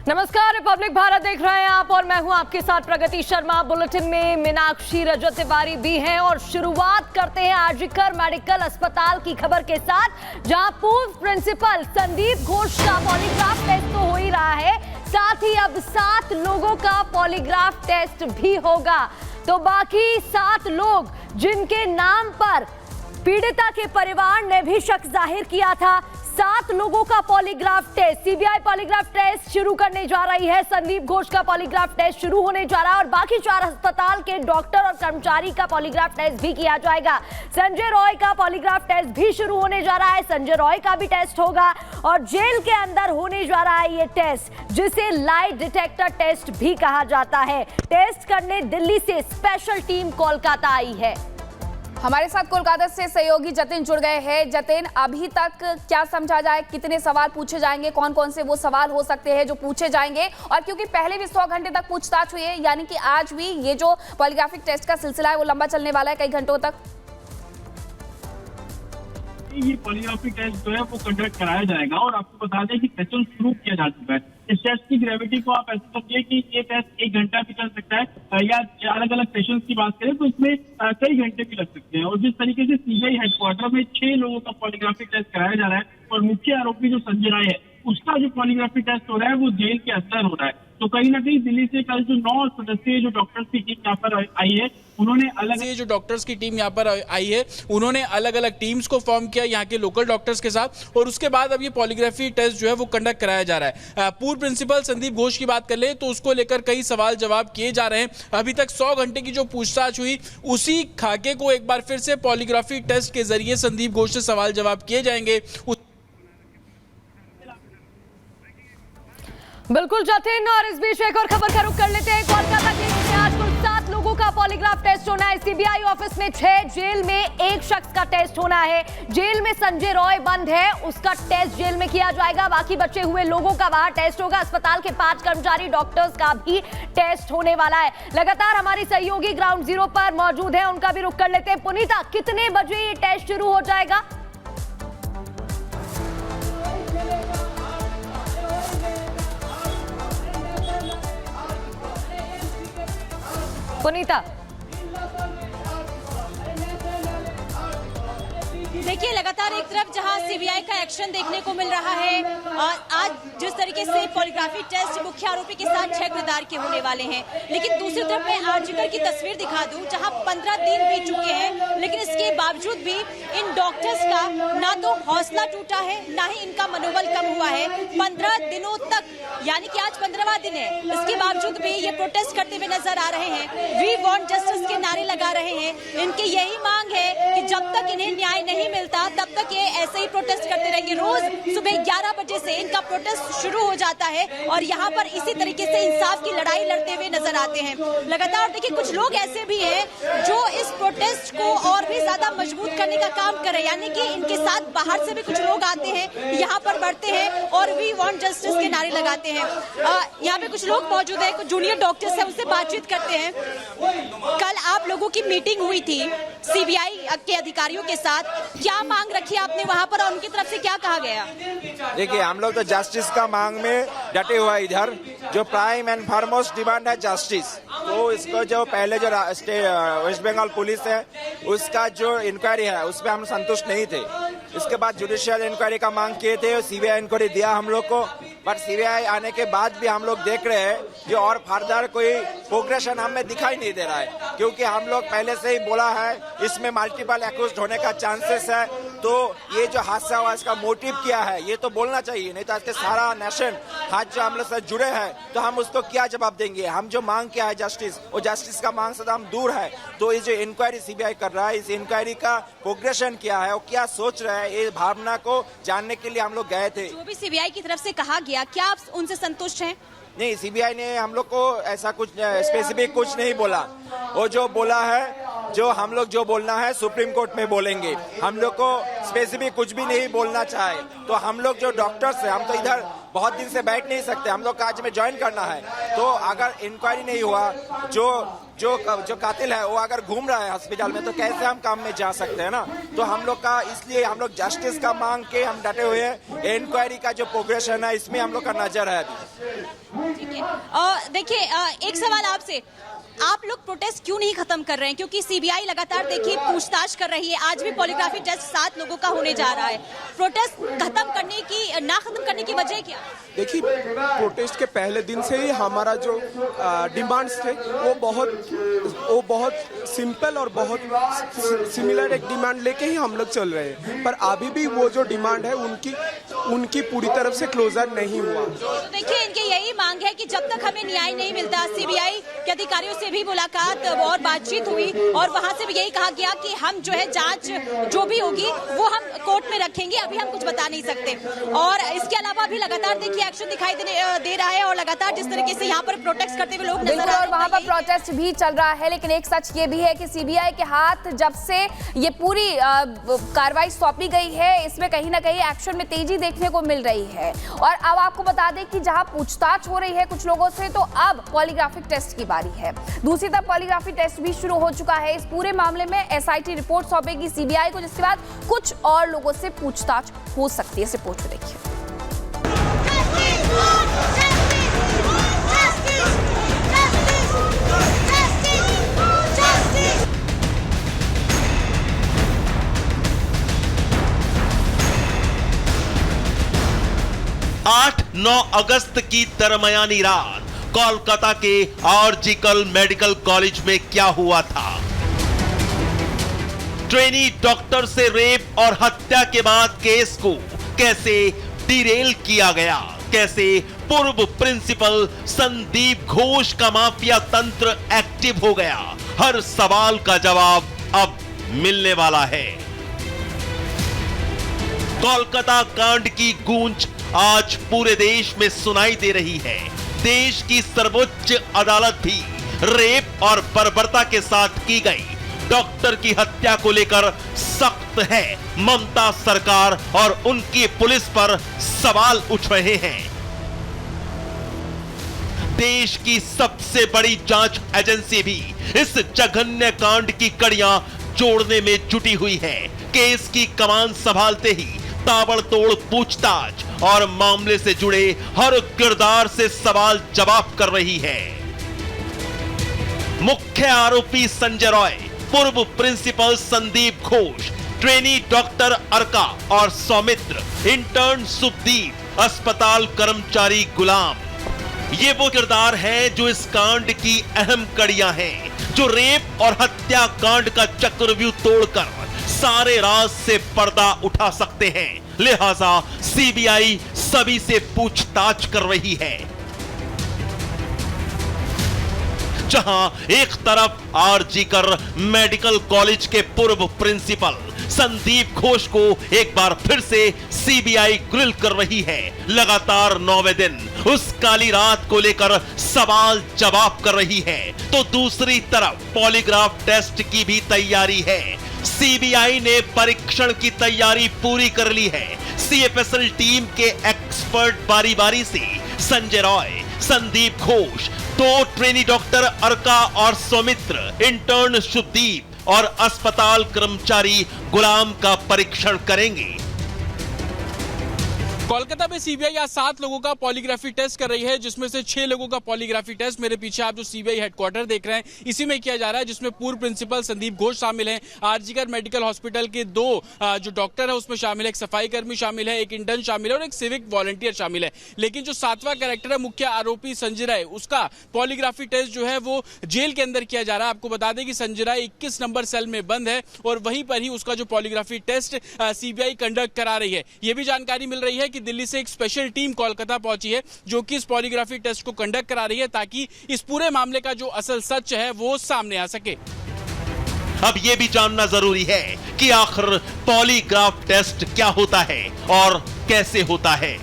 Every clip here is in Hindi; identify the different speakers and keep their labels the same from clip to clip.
Speaker 1: नमस्कार, रिपब्लिक भारत देख रहे हैं आप और मैं हूं आपके साथ प्रगति शर्मा। बुलेटिन में मीनाक्षी रजत तिवारी भी हैं और शुरुआत करते हैं आरजीकर मेडिकल अस्पताल की खबर के साथ, जहां पूर्व प्रिंसिपल संदीप घोष का पॉलीग्राफ टेस्ट तो हो ही रहा है, साथ ही अब 7 लोगों का पॉलीग्राफ टेस्ट भी होगा। तो बाकी 7 लोग जिनके नाम पर पीड़िता के परिवार ने भी शक जाहिर किया था, 7 लोगों का polygraph test, CBI polygraph test शुरू करने जा रही है। संदीप घोष का पॉलीग्राफ टेस्ट शुरू होने जा रहा है और बाकी 4 अस्पताल के डॉक्टर और कर्मचारी का पॉलीग्राफ टेस्ट भी किया जाएगा। संजय रॉय का पॉलीग्राफ टेस्ट भी शुरू होने जा रहा है, संजय रॉय का भी टेस्ट होगा और जेल के अंदर होने जा रहा है ये टेस्ट, जिसे लाई डिटेक्टर टेस्ट भी कहा जाता है। टेस्ट करने दिल्ली से स्पेशल टीम कोलकाता आई है।
Speaker 2: हमारे साथ कोलकाता से सहयोगी जतिन जुड़ गए हैं। जतिन, अभी तक क्या समझा जाए, कितने सवाल पूछे जाएंगे, कौन कौन से वो सवाल हो सकते हैं जो पूछे जाएंगे, और क्योंकि पहले भी 100 घंटे तक पूछताछ हुई है, यानी कि आज भी ये जो पॉलीग्राफिक टेस्ट का सिलसिला है वो लंबा चलने वाला है कई घंटों तक।
Speaker 3: ये पॉलीग्राफिक टेस्ट जो है वो कंडक्ट कराया जाएगा और आपको बता दें कि सेशन शुरू किया जा चुका है। इस टेस्ट की ग्रेविटी को आप ऐसे समझिए कि ये टेस्ट 1 घंटा भी चल सकता है या अलग अलग सेशंस की बात करें तो इसमें कई घंटे भी लग सकते हैं। और जिस तरीके से सीबीआई हेडक्वार्टर में 6 लोगों का पॉलीग्राफिक टेस्ट कराया जा रहा है और मुख्य आरोपी जो संजय राय है उसका जो पॉलीग्राफिक टेस्ट हो रहा है वो जेल के अंदर हो रहा है। तो कहीं ना कहीं दिल्ली से कल जो 9 सदस्यीय जो डॉक्टर्स की टीम यहाँ पर आई है, उन्होंने अलग अलग टीम्स को फॉर्म किया यहाँ के लोकल डॉक्टर्स के साथ, और उसके बाद अब ये पॉलीग्राफी टेस्ट जो है वो कंडक्ट कराया जा रहा है। पूर्व प्रिंसिपल संदीप घोष की बात कर ले तो उसको लेकर कई सवाल जवाब किए जा रहे हैं। अभी तक 100 घंटे की जो पूछताछ हुई उसी खाके को एक बार फिर से पॉलीग्राफी टेस्ट के जरिए संदीप घोष से सवाल जवाब किए जाएंगे।
Speaker 1: बिल्कुल जतिन, और इस बीच एक और खबर का रुख कर लेते हैं। कोलकाता केस में आज कुल 7 लोगों का पॉलीग्राफ टेस्ट होना है। सीबीआई ऑफिस में 6, जेल में 1 शख्स का टेस्ट होना है। जेल में संजय रॉय बंद है, उसका टेस्ट जेल में किया जाएगा। बाकी बचे हुए लोगों का बाहर टेस्ट होगा। अस्पताल के 5 कर्मचारी डॉक्टर्स का भी टेस्ट होने वाला है। लगातार हमारी सहयोगी ग्राउंड जीरो पर मौजूद है, उनका भी रुख कर लेते हैं। पुनीता, कितने बजे ये टेस्ट शुरू हो जाएगा? पुनीता,
Speaker 4: देखिए, लगातार एक तरफ जहां सीबीआई का एक्शन देखने को मिल रहा है, आज जिस तरीके से पॉलीग्राफी टेस्ट मुख्य आरोपी के साथ 6 किरदार के होने वाले हैं, लेकिन दूसरी तरफ मैं आरजीकर की तस्वीर दिखा दूं जहां 15 दिन बीत चुके हैं, लेकिन इसके बावजूद भी इन डॉक्टर्स का ना तो हौसला टूटा है, ना ही इनका मनोबल कम हुआ है। 15 दिनों तक, यानी कि आज 15वां दिन है, इसके बावजूद भी ये प्रोटेस्ट करते हुए नजर आ रहे हैं। वी वांट जस्टिस के नारे लगा रहे हैं। इनकी यही मांग है कि जब तक इन्हें न्याय नहीं मिलता तब तक ये ऐसे ही प्रोटेस्ट करते रहेंगे। रोज सुबह 11 बजे से इनका प्रोटेस्ट शुरू हो जाता है और यहाँ पर इसी तरीके से इंसाफ की लड़ाई लड़ते हुए नजर आते हैं। लगातार देखिए, कुछ लोग ऐसे भी हैं जो इस प्रोटेस्ट को और भी ज्यादा मजबूत करने का काम कर रहे हैं, यानी कि इनके साथ बाहर से भी कुछ लोग आते हैं, यहाँ पर बढ़ते हैं और वी वांट जस्टिस के नारे लगाते हैं। यहाँ पे कुछ लोग मौजूद है, कुछ जूनियर डॉक्टर्स है, उनसे बातचीत करते हैं। कल आप लोगों की मीटिंग हुई थी सीबीआई के अधिकारियों के साथ, क्या मांग रखी आपने वहां पर और उनकी तरफ से क्या कहा गया?
Speaker 5: देखिए, हम लोग तो जस्टिस का मांग में डटे हुआ है। इधर जो प्राइम एंड फॉरमोस्ट डिमांड है जस्टिस, तो इसको जो पहले जो वेस्ट बंगाल पुलिस है उसका जो इंक्वायरी है उस पर हम संतुष्ट नहीं थे। इसके बाद जुडिशियल इंक्वायरी का मांग किए थे, सीबीआई इंक्वायरी दिया हम लोग को, पर सीबीआई आने के बाद भी हम लोग देख रहे हैं जो और फर्दर कोई प्रोग्रेशन हमें दिखाई नहीं दे रहा है, क्योंकि हम लोग पहले से ही बोला है इसमें मल्टीपल एक्यूज्ड होने का चांसेस है। तो ये जो हादसा हुआ इसका मोटिव क्या है ये तो बोलना चाहिए, नहीं तो आज के सारा नेशन आज जो हम लोग से जुड़े हैं तो हम उसको क्या जवाब देंगे। हम जो मांग किया है जस्टिस, वो जस्टिस का मांग से तो हम दूर है। तो ये जो इंक्वायरी सीबीआई कर रहा है, इस इंक्वायरी का प्रोग्रेशन क्या है और क्या सोच रहा है, ये भावना को जानने के लिए हम लोग गए थे।
Speaker 4: जो भी सीबीआई की तरफ से कहा गया, क्या आप उनसे संतुष्ट हैं?
Speaker 5: नहीं, सीबीआई ने हम लोग को ऐसा कुछ स्पेसिफिक कुछ नहीं बोला। वो जो बोला है, जो हम लोग जो बोलना है सुप्रीम कोर्ट में बोलेंगे। हम लोग को स्पेसिफिक कुछ भी नहीं बोलना चाहे। तो हम लोग जो डॉक्टर्स हैं, हम तो इधर बहुत दिन से बैठ नहीं सकते, हम लोग का आज में ज्वाइन करना है। तो अगर इंक्वायरी नहीं हुआ, जो जो कातिल है वो अगर घूम रहा है हॉस्पिटल में तो कैसे हम काम में जा सकते हैं ना। तो हम लोग का इसलिए हम लोग जस्टिस का मांग के हम डटे हुए हैं। इंक्वायरी का जो प्रोग्रेशन है इसमें हम लोग का नजर है अभी।
Speaker 4: ठीक है, देखिए एक सवाल आपसे, आप लोग प्रोटेस्ट क्यों नहीं खत्म कर रहे हैं? क्योंकि सीबीआई लगातार देखिए पूछताछ कर रही है, आज भी पॉलीग्राफी टेस्ट 7 लोगों का होने जा रहा है। प्रोटेस्ट ना खत्म करने की वजह क्या?
Speaker 6: देखिए, प्रोटेस्ट के पहले दिन से ही हमारा जो डिमांड्स थे वो बहुत सिंपल और बहुत सिमिलर एक डिमांड लेके ही हम लोग चल रहे हैं, पर अभी भी वो जो डिमांड है उनकी पूरी तरफ से क्लोजर नहीं हुआ।
Speaker 4: तो देखिए, इनकी यही मांग है कि जब तक हमें न्याय नहीं मिलता, सीबीआई के अधिकारियों से भी मुलाकात और बातचीत हुई और वहां से भी यही कहा गया कि हम जो है जांच जो भी होगी वो हम कोर्ट में रखेंगे, अभी हम कुछ बता नहीं सकते। और इसके अलावा भी लगातार देखिए एक्शन दिखाई दे रहा है और लगातार जिस तरीके से यहाँ पर प्रोटेस्ट करते हुए लोग नजर आ रहे हैं
Speaker 2: और वहां पर प्रोटेस्ट भी चल रहा है। लेकिन एक सच ये भी है कि सीबीआई के हाथ जब से ये पूरी कार्रवाई सौंपी गई है, इसमें कहीं ना कहीं एक्शन में तेजी देखने को मिल रही है। और अब आपको बता दें कि जहां पूछताछ हो रही है कुछ लोगों से, तो अब पॉलीग्राफिक टेस्ट की बारी है। दूसरी तरफ पॉलीग्राफी टेस्ट भी शुरू हो चुका है। इस पूरे मामले में एसआईटी रिपोर्ट सौंपेगी सीबीआई को, जिसके बाद कुछ और लोगों से पूछताछ हो सकती है। इस रिपोर्ट को देखिए।
Speaker 7: 8-9 अगस्त की दरमियानी रात कोलकाता के आरजीकर मेडिकल कॉलेज में क्या हुआ था? ट्रेनी डॉक्टर से रेप और हत्या के बाद केस को कैसे डिरेल किया गया? कैसे पूर्व प्रिंसिपल संदीप घोष का माफिया तंत्र एक्टिव हो गया? हर सवाल का जवाब अब मिलने वाला है। कोलकाता कांड की गूंज आज पूरे देश में सुनाई दे रही है। देश की सर्वोच्च अदालत भी रेप और बर्बरता के साथ की गई डॉक्टर की हत्या को लेकर सख्त है। ममता सरकार और उनकी पुलिस पर सवाल उठ रहे हैं। देश की सबसे बड़ी जांच एजेंसी भी इस जघन्य कांड की कड़ियां जोड़ने में जुटी हुई है। केस की कमान संभालते ही ताबड़तोड़ पूछताछ और मामले से जुड़े हर किरदार से सवाल जवाब कर रही है। मुख्य आरोपी संजय रॉय, पूर्व principal Sandeep Ghosh, trainee doctor Arka और सौमित्र, इंटर्न सुखदीप, अस्पताल कर्मचारी गुलाम, ये वो किरदार हैं जो इस कांड की अहम कड़ियां हैं, जो रेप और हत्या कांड का चक्रव्यूह तोड़कर सारे राज से पर्दा उठा सकते हैं। लिहाजा सीबीआई सभी से पूछताछ कर रही है। जहां एक तरफ आरजीकर मेडिकल कॉलेज के पूर्व प्रिंसिपल संदीप घोष को एक बार फिर से सीबीआई ग्रिल कर रही है। लगातार 9वें दिन उस काली रात को लेकर सवाल जवाब कर रही है, तो दूसरी तरफ पॉलीग्राफ टेस्ट की भी तैयारी है। सीबीआई ने परीक्षण की तैयारी पूरी कर ली है। सीएफएसएल टीम के एक्सपर्ट बारी बारी से संजय रॉय, संदीप घोष, 2 ट्रेनी डॉक्टर अर्का और सौमित्र, इंटर्न सुखदीप और अस्पताल कर्मचारी गुलाम का परीक्षण करेंगे।
Speaker 8: कोलकाता में सीबीआई आज 7 लोगों का पॉलीग्राफी टेस्ट कर रही है, जिसमें से 6 लोगों का पॉलीग्राफी टेस्ट मेरे पीछे आप जो सीबीआई हेडक्वार्टर देख रहे हैं इसी में किया जा रहा है, जिसमें पूर्व प्रिंसिपल संदीप घोष शामिल हैं, आरजीकर मेडिकल हॉस्पिटल के 2 जो डॉक्टर है उसमें शामिल है, एक सफाई कर्मी शामिल है, एक इंटर्न शामिल है और एक सिविक वॉलंटियर शामिल है। लेकिन जो 7वां कैरेक्टर है मुख्य आरोपी संजय राय, उसका पॉलीग्राफी टेस्ट जो है वो जेल के अंदर किया जा रहा है। आपको बता दें कि संजय राय 21 नंबर सेल में बंद है और वहीं पर ही उसका जो पॉलीग्राफी टेस्ट सीबीआई कंडक्ट करा रही है। यह भी जानकारी मिल रही है कि दिल्ली से एक स्पेशल टीम कोलकाता पहुंची है जो कि इस पॉलीग्राफी टेस्ट को कंडक्ट करा रही है, ताकि इस पूरे मामले का जो असल सच है वो सामने आ सके।
Speaker 7: अब यह भी जानना जरूरी है कि आखिर पॉलीग्राफ टेस्ट क्या होता है और कैसे होता है।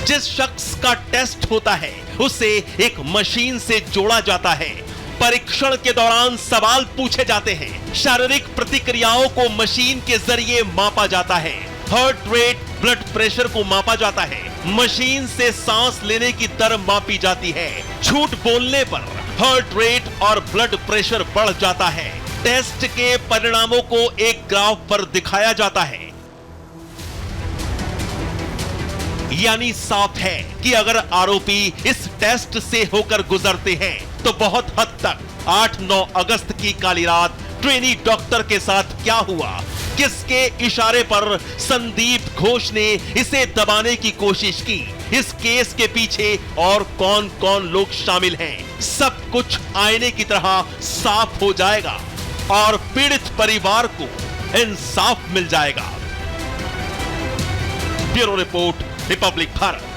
Speaker 7: जिस शख्स का टेस्ट होता है उसे एक मशीन से जोड़ा जाता है। परीक्षण के दौरान सवाल पूछे जाते हैं, शारीरिक प्रतिक्रियाओं को मशीन के जरिए मापा जाता है, हार्ट रेट, ब्लड प्रेशर को मापा जाता है, मशीन से सांस लेने की दर मापी जाती है। झूठ बोलने पर हार्ट रेट और ब्लड प्रेशर बढ़ जाता है। टेस्ट के परिणामों को एक ग्राफ पर दिखाया जाता है। यानी साफ है कि अगर आरोपी इस टेस्ट से होकर गुजरते हैं तो बहुत हद तक 8-9 अगस्त की काली रात ट्रेनी डॉक्टर के साथ क्या हुआ, किसके इशारे पर संदीप घोष ने इसे दबाने की कोशिश की, इस केस के पीछे और कौन कौन लोग शामिल हैं, सब कुछ आईने की तरह साफ हो जाएगा और पीड़ित परिवार को इंसाफ मिल जाएगा। Bureau report, Republic Bharat.